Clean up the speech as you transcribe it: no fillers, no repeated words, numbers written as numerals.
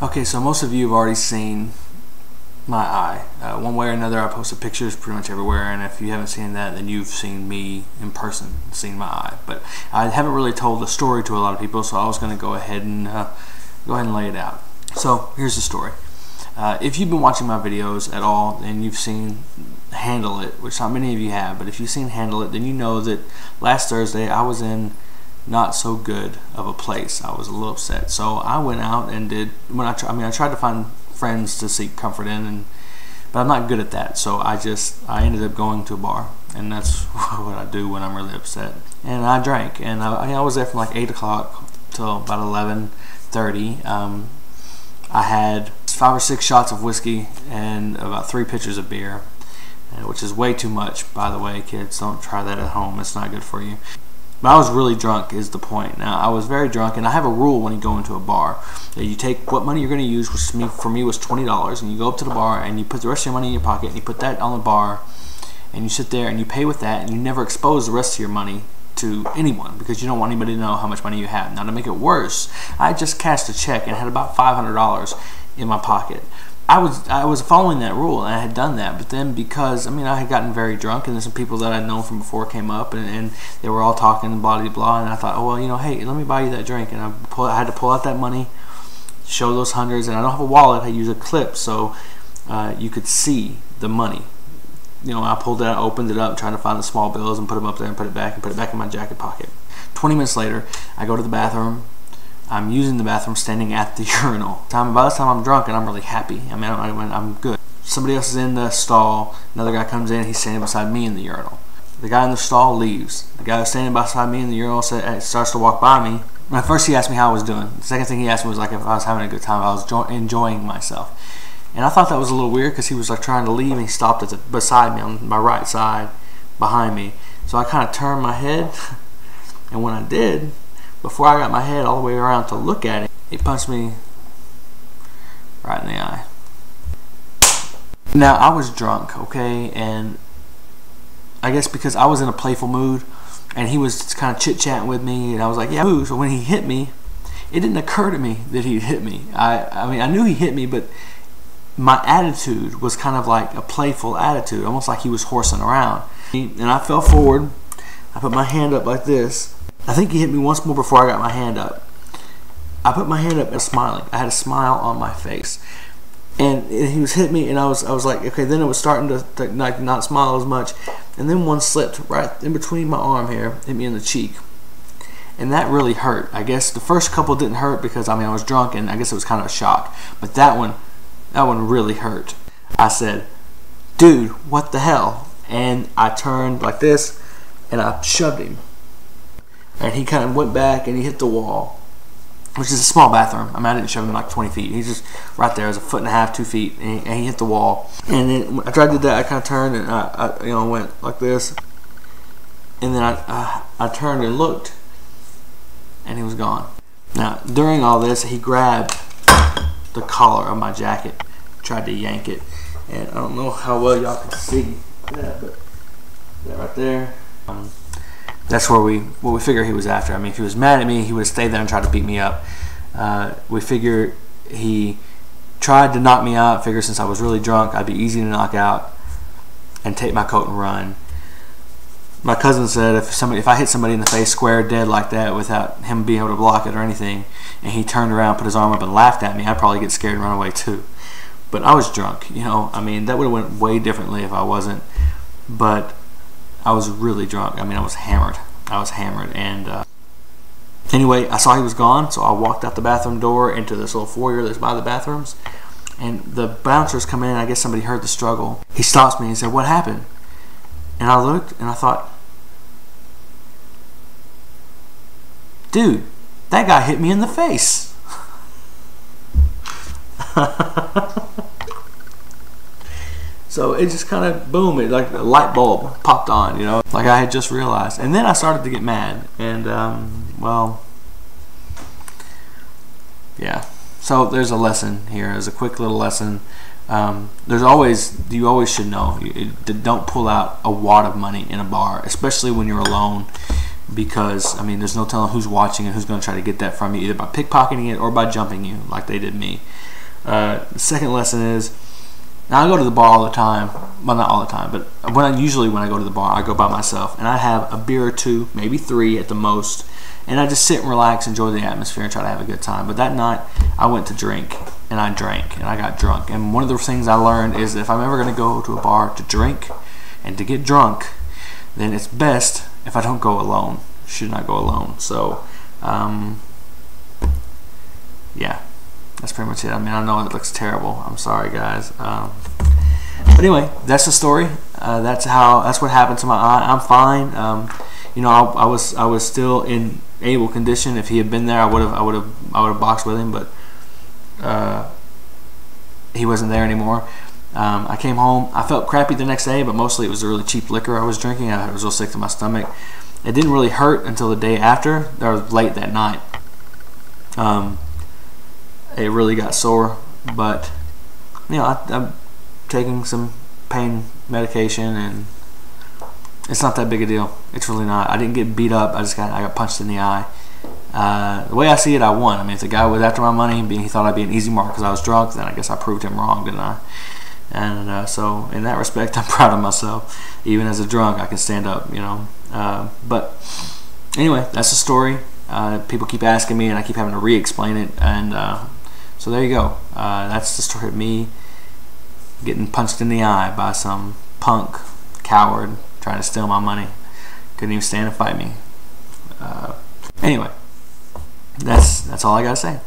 Okay, so most of you have already seen my eye. One way or another, I posted pictures pretty much everywhere, and if you haven't seen that, then you've seen me in person, seen my eye. But I haven't really told the story to a lot of people, so I was going to go ahead and lay it out. So here's the story. If you've been watching my videos at all, and you've seen Handle It, which not many of you have, but if you've seen Handle It, then you know that last Thursday I was in not so good of a place. I was a little upset, so I went out and did. I tried to find friends to seek comfort in, but I'm not good at that. So I ended up going to a bar, and that's what I do when I'm really upset. And I drank, and I was there from like 8 o'clock till about 11:30. I had 5 or 6 shots of whiskey and about 3 pitchers of beer, which is way too much, by the way, kids. Don't try that at home. It's not good for you. But I was really drunk is the point. Now, I was very drunk, and I have a rule when you go into a bar. That you take what money you're going to use, which for me was $20, and you go up to the bar, and you put the rest of your money in your pocket, and you put that on the bar, and you sit there, and you pay with that, and you never expose the rest of your money to anyone, because you don't want anybody to know how much money you have. Now, to make it worse, I just cashed a check and had about $500 in my pocket. I was following that rule, and I had done that, but then because I had gotten very drunk, and there's some people that I'd known from before came up, and they were all talking and blah blah blah, and I thought, oh well, hey, let me buy you that drink, and I had to pull out that money, show those hundreds, and I don't have a wallet. I use a clip so you could see the money. I pulled it out, opened it up, trying to find the small bills, and put them up there, and put it back in my jacket pocket. 20 minutes later, I go to the bathroom. I'm using the bathroom standing at the urinal. By this time I'm drunk and I'm really happy. I'm good. Somebody else is in the stall. Another guy comes in. He's standing beside me in the urinal. The guy in the stall leaves. The guy who's standing beside me in the urinal starts to walk by me. At first he asked me how I was doing. The second thing he asked me was like if I was having a good time. I was enjoying myself. And I thought that was a little weird because he was like trying to leave, and he stopped beside me on my right side behind me. So I kind of turned my head, and when I did, before I got my head all the way around to look at it, he punched me right in the eye. Now, I was drunk, okay, and I guess because I was in a playful mood, and he was kind of chit-chatting with me, and I was like, yeah, ooh. So when he hit me, it didn't occur to me that he'd hit me. I knew he hit me, but my attitude was kind of like a playful attitude, almost like he was horsing around. And I fell forward. I put my hand up like this. I think he hit me once more before I got my hand up. I put my hand up and smiling. I had a smile on my face, and he was hitting me, and I was like, okay. Then it was starting to not smile as much, and then one slipped right in between my arm here, hit me in the cheek, and that really hurt. I guess the first couple didn't hurt because I was drunk, and I guess it was kind of a shock. But that one really hurt. I said, dude, what the hell? And I turned like this, and I shoved him. And he kind of went back and he hit the wall, which is a small bathroom. I didn't shove him like 20 feet. He's just right there. It was 1.5 feet, 2 feet, and he hit the wall. And then after I did that, I kind of turned and I went like this. And then I turned and looked, and he was gone. Now, during all this, he grabbed the collar of my jacket, tried to yank it, and I don't know how well y'all can see that, but that right there. That's what we figure he was after. If he was mad at me, he would have stayed there and tried to beat me up. We figure he tried to knock me out. Figure since I was really drunk, I'd be easy to knock out and take my coat and run. My cousin said if I hit somebody in the face square dead like that without him being able to block it or anything, and he turned around, put his arm up and laughed at me, I'd probably get scared and run away too. But I was drunk, that would have went way differently if I wasn't. But I was really drunk. I was hammered. And anyway, I saw he was gone, so I walked out the bathroom door into this little foyer that's by the bathrooms, and the bouncers come in. I guess somebody heard the struggle. He stops me and said, what happened? And I looked and I thought, dude, that guy hit me in the face. So it just kind of boom, it like a light bulb popped on, like I had just realized. And then I started to get mad, and well, yeah. So there's a lesson here. There's a quick little lesson. You always should know, don't pull out a wad of money in a bar, especially when you're alone. because I mean, there's no telling who's watching and who's going to try to get that from you, either by pickpocketing it or by jumping you like they did me. The second lesson is, now I go to the bar all the time. Well, not all the time, but usually when I go to the bar, I go by myself, and I have a beer or two, maybe 3 at the most, and I just sit and relax, enjoy the atmosphere, and try to have a good time. But that night, I went to drink, and I drank, and I got drunk. And one of the things I learned is that if I'm ever going to go to a bar to drink and to get drunk, then it's best if I don't go alone. Should not go alone. So, yeah, that's pretty much it. I mean, I know it looks terrible. I'm sorry, guys. But anyway, that's the story. That's what happened to my eye. I'm fine. You know, I was still in able condition. If he had been there, I would have boxed with him, but he wasn't there anymore. I came home. I felt crappy the next day, but mostly it was the really cheap liquor I was drinking. I was real sick to my stomach. It didn't really hurt until the day after, or late that night. It really got sore, but you know, I'm taking some pain medication, and it's not that big a deal. It's really not. I didn't get beat up. I got punched in the eye. The way I see it, I won. I mean, if the guy was after my money, he thought I'd be an easy mark because I was drunk, then I guess I proved him wrong, didn't I? And so in that respect, I'm proud of myself. Even as a drunk, I can stand up, you know. But anyway, that's the story. People keep asking me, and I keep having to re-explain it. And so there you go. That's the story of me getting punched in the eye by some punk coward trying to steal my money. Couldn't even stand to fight me. Anyway, that's all I gotta say.